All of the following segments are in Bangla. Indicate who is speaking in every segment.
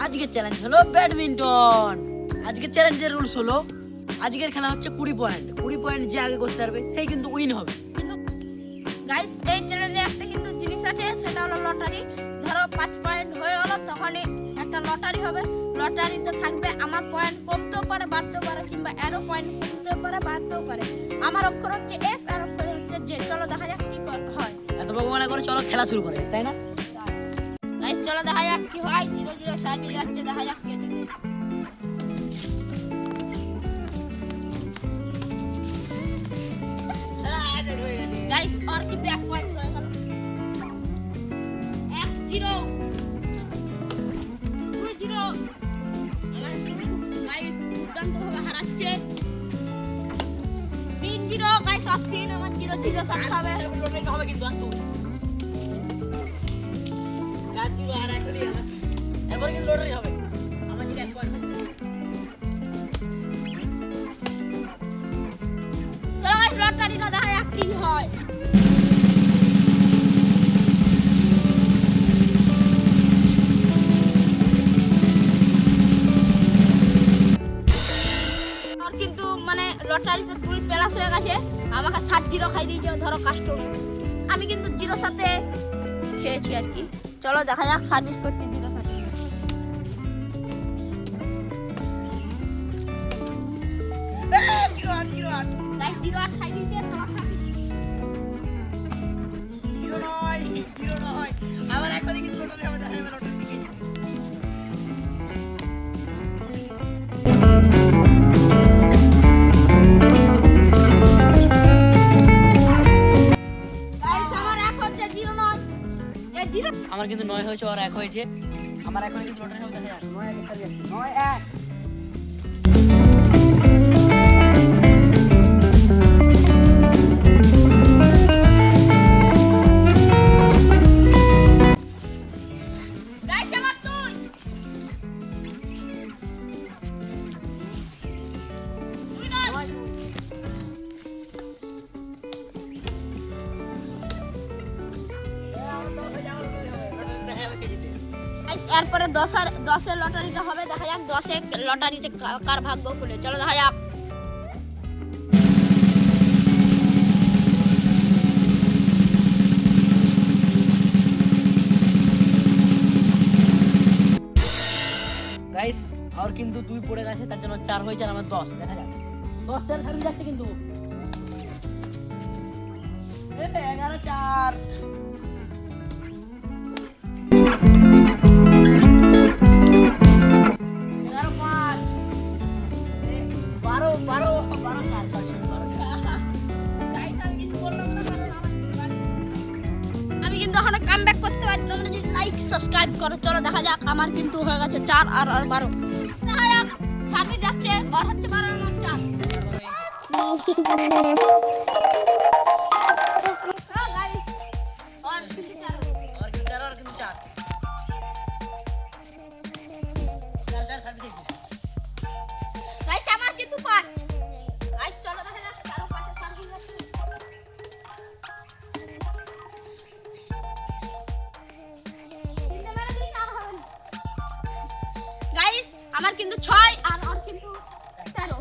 Speaker 1: আজকের চ্যালেঞ্জ হলো ব্যাডমিন্টন। আজকের চ্যালেঞ্জের রুলস হলো আজকের খেলা হচ্ছে 20 পয়েন্ট। 20 পয়েন্ট যে আগে করতে পারবে সেই কিন্তু উইন হবে।
Speaker 2: কিন্তু গাইস এই চ্যালেঞ্জে একটা কিন্তু জিনিস আছে, সেটা হলো লটারি। ধরো 5 পয়েন্ট হয়ে গেল, তখনই একটা লটারি হবে। লটারিতে থাকবে আমার পয়েন্ট কমতেও পারে, বাড়তেও পারে, কিংবা এরও পয়েন্ট কমতেও পারে, বাড়তেও পারে। আমার অক্ষর হচ্ছে এফ, আর অক্ষর হচ্ছে জে। চলো দেখা যাক কি হয়।
Speaker 1: এত বকবনা করে চলো খেলা শুরু করে, তাই না?
Speaker 2: গাইস চলো দেখা যাক কি হয়। 0-0 সাইডে যাচ্ছে, দেখা যাক কে জিতে। গাইস আর কিন্তু 1 পয়েন্ট হয়ে গেল। 1-0 2-0 আমার গাইস দুর্দান্ত ভাবে হারাচ্ছে। 3-0 গাইস আর 3 আমার 0-0 সাথে হবে।
Speaker 1: লটারি হবে কিন্তু আর 4-0 আর এক হলেই হবে। এরপর কিন্তু লটারি হবে। আমার যদি 1 পয়েন্ট হবে।
Speaker 2: চলো গাইস লটারিটা দেখা যাক কি হয়। আর কিন্তু মানে লটারিতে 2 প্লাস হয়ে গেছে, আমাকে 7-0 খাই দিয়েছে ধরো কাস্টমার। আমি কিন্তু 0 সাথে খেয়েছি আর কি। চলো দেখা যাক সার্ভিস করতে 0 সাথে। গাইস 0-8 খাই দিয়েছে, চলো সার্ভিস।
Speaker 1: 0 নয় আবার একবারে কিন্তু লটারি হবে। দেখা যাবে লটারি দিকে।
Speaker 2: গাইস আমার 1 হচ্ছে 0-9। এই 0
Speaker 1: আমার কিন্তু 9 হয়েছে আর 1 হয়েছে। আমার এখন কিন্তু লটারি হবে। দেখা যাক 9 1 খালি আছে। 9 1
Speaker 2: গাইস আমার 2 গাইস এরপরে 10 লটারিটা হবে। দেখা যাক 10 লটারিতে কার ভাগ্য খুলে। চলো দেখা যাক।
Speaker 1: গাইস আর কিন্তু 2 পড়ে গেছে, তার জন্য 4 হয়েছে আর আমার 10। দেখা যাক 10 4 সার্ভিস যাচ্ছে কিন্তু 11 4
Speaker 2: আমি কিন্তু এখন কামব্যাক করতে পারি। তোমরা যদি লাইক সাবস্ক্রাইব করো। চলো দেখা যাক। আমার কিন্তু হয়ে গেছে 4 আর 12। দেখা যাক সাথে যাচ্ছে আর হচ্ছে 12 আর 4। হ্যাঁ গাইস আর কিন্তু 4
Speaker 1: আর কিন্তু 4 আর কিন্তু 4 সার্ভিস যাচ্ছে।
Speaker 2: গাইস আমার কিন্তু 5। গাইস চলো দেখা যাক কারো 5 এর সার্ভিস আছে। গাইস আমার কিন্তু 6 আর কিন্তু 13।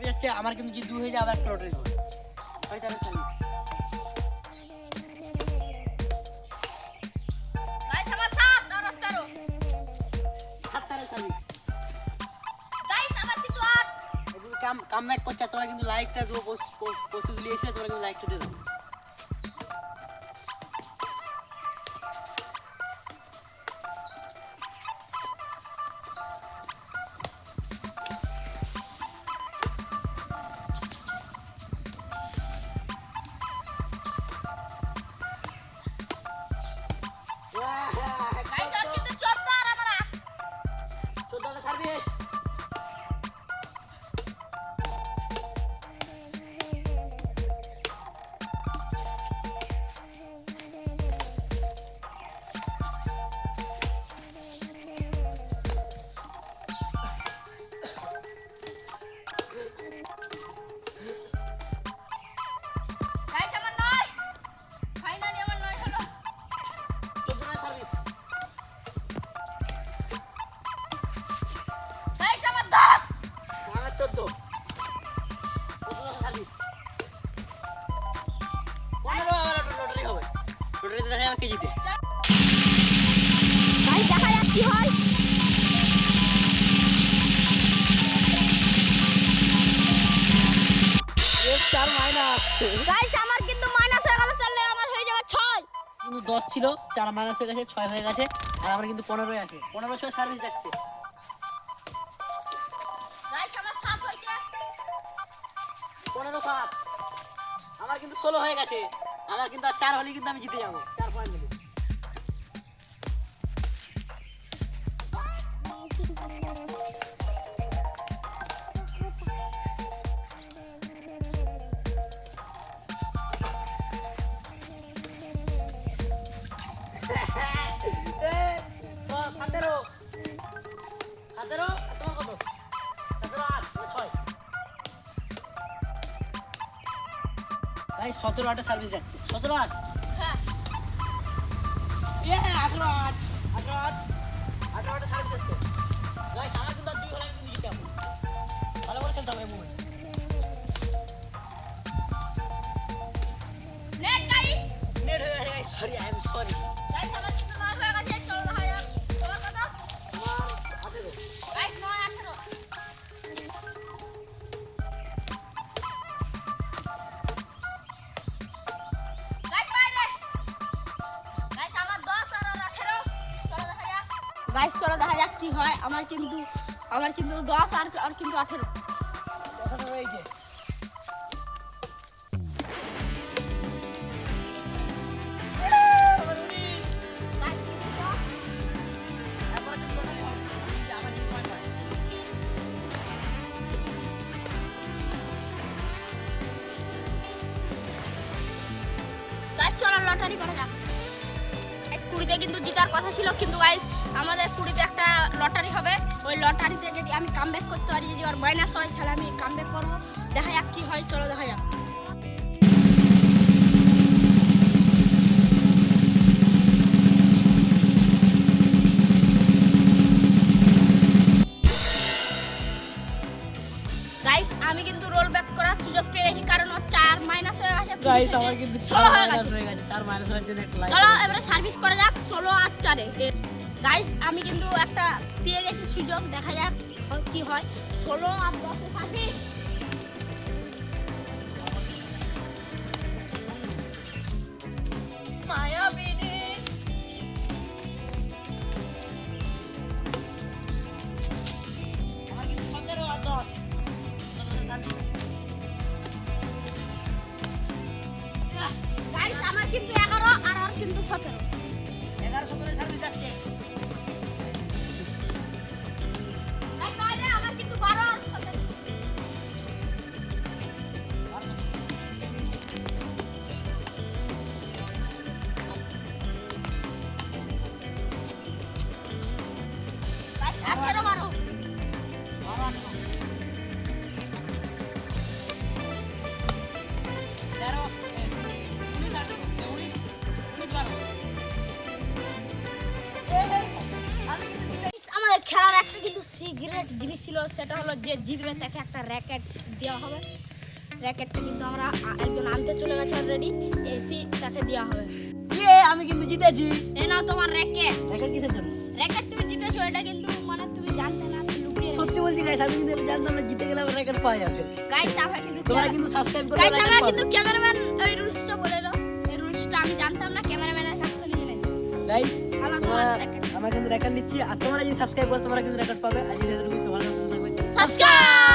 Speaker 1: যাচ্ছে আমার কিন্তু যদি 2 হয়ে যায় আবার একটা লটারি হবে। ওইটা আমি সার্ভিস।
Speaker 2: গাইস আমার 7 আর 13।
Speaker 1: 7 তারে সার্ভিস।
Speaker 2: গাইস আমার কিন্তু 8।
Speaker 1: যদি কাম ব্যাক করছে তোমরা কিন্তু লাইকটা দেবো। পোস্ট দিয়ে এসে তোমরা কিন্তু লাইকটা দেবে।
Speaker 2: গাইস আর কিন্তু 14 আর আমার 8।
Speaker 1: 14 সার্ভিস। কেজিতে।
Speaker 2: গাইস দেখা যাক কি হয়।
Speaker 1: এর 4 মাইনাস।
Speaker 2: গাইস আমার কিন্তু মাইনাস হয়ে গেল, তাহলে আমার হয়ে যাবে 6।
Speaker 1: কিন্তু 10 ছিল, 4 মাইনাস হয়ে গেছে, 6 হয়ে গেছে, আর আমার কিন্তু 15 আছে। 1500 সার্ভিস যাচ্ছে।
Speaker 2: গাইস আমার 7 হয়েছে।
Speaker 1: 15 7। আমার কিন্তু 16 হয়ে গেছে। আমার কিন্তু আর 4 হলে কিন্তু আমি জিতে যাব। 4 পয়েন্ট নেব। ভাই 17 8 সার্ভিস যাচ্ছে। 17 8
Speaker 2: হ্যাঁ
Speaker 1: 18 8 18 8 সার্ভিস যাচ্ছে। গাইস আমার কিন্তু আর 2 হলে আমি কিন্তু জিতে যাবো। ভালো করে খেলতে হবে মুভ।
Speaker 2: Net guys.
Speaker 1: নেট হয়ে গেছে guys, sorry I am sorry.
Speaker 2: Guys আমার কিন্তু 9 হয়ে গেছে। চলো দেখা যাক তোমার কত।
Speaker 1: আমার 18।
Speaker 2: গাইস 9 18। গাইস চলো দেখা যাক কি হয়। আমার কিন্তু 10 আর কিন্তু 18।
Speaker 1: 18 হয়ে গেছে। আমার 19।
Speaker 2: গাইস কিন্তু 10।
Speaker 1: আমার কিন্তু টোটালি হবে। আমার 20 পয়েন্ট হয়।
Speaker 2: গাইস চলো লটারি করা যাক। গাইস কুড়িতে কিন্তু জেতার কথা ছিল, কিন্তু গাইস আমাদের কুড়িতে একটা লটারি হবে। ওই লটারিতে যদি আমি কামব্যাক করতে পারি, যদি ওর মাইনাস হয় তাহলে আমি কামব্যাক করবো। দেখা যাক কি হয়, চলো দেখা যাক। গাইস আমি কিন্তু রোল ব্যাক করার সুযোগ পেয়ে গেছি, কারণ ওর 4 মাইনাস হয়ে গেছে।
Speaker 1: গাইস আমার কিন্তু 4 মাইনাস হয়ে গেছে। 4 মাইনাস হওয়ার জন্য একটা লাইক।
Speaker 2: চলো এবারে সার্ভিস করা যাক 16 আর 4-এ। গাইস আমি কিন্তু একটা পেয়ে গেছি সুযোগ, দেখা যাক কি হয়। 16 আর 10-এ সার্ভিস।
Speaker 1: মায়াবিনী। আমার কিন্তু 17 আর 10। 17 সার্ভিস।
Speaker 2: গাইস আমার কিন্তু 11 আর ওর কিন্তু 17।
Speaker 1: 11 17 সার্ভিস যাচ্ছে।
Speaker 2: গাইস বাইরে আমার কিন্তু 12 আর 17। গাইস 18 12। আমাদের খেলার একটা কিন্তু সিক্রেট জিনিস ছিল, সেটা হলো যে জিতবে তাকে একটা র্যাকেট দেওয়া হবে। র্যাকেটটা কিন্তু আমরা একজন আনতে চলে গেছে অলরেডি, এসি তাকে দেওয়া হবে।
Speaker 1: আমি কিন্তু জিতেছি।
Speaker 2: এই নাও তোমার র্যাকেট।
Speaker 1: র্যাকেট কিসের জন্য?
Speaker 2: র্যাকেট তুমি জিতেছো, এটা কিন্তু মানে তুমি জানতে না, লুকিয়ে
Speaker 1: সত্যি বলছি গাইস, আমি কিন্তু এটা জানতাম না জিতে গেলে আমার র্যাকেট পাওয়া যাবে।
Speaker 2: গাইস আমরা কিন্তু
Speaker 1: তোমরা কিন্তু সাবস্ক্রাইব করে
Speaker 2: গাইস আমরা
Speaker 1: র্যাকেট
Speaker 2: কিন্তু
Speaker 1: পাবে।
Speaker 2: ক্যামেরাম্যান ওই রুলসটা বলে দাও। এই রুলসটা আমি জানতাম না, ক্যামেরাম্যানের কাছ থেকে নিয়ে নিই।
Speaker 1: গাইস
Speaker 2: আমার
Speaker 1: তোমরা
Speaker 2: র্যাকেট।
Speaker 1: আমরা কিন্তু র্যাকেট নিচ্ছি, আর তোমরা যদি সাবস্ক্রাইব করো তোমরা কিন্তু র্যাকেট পাবে। আর যদি ভালো থাকবে
Speaker 2: সাবস্ক্রাইব।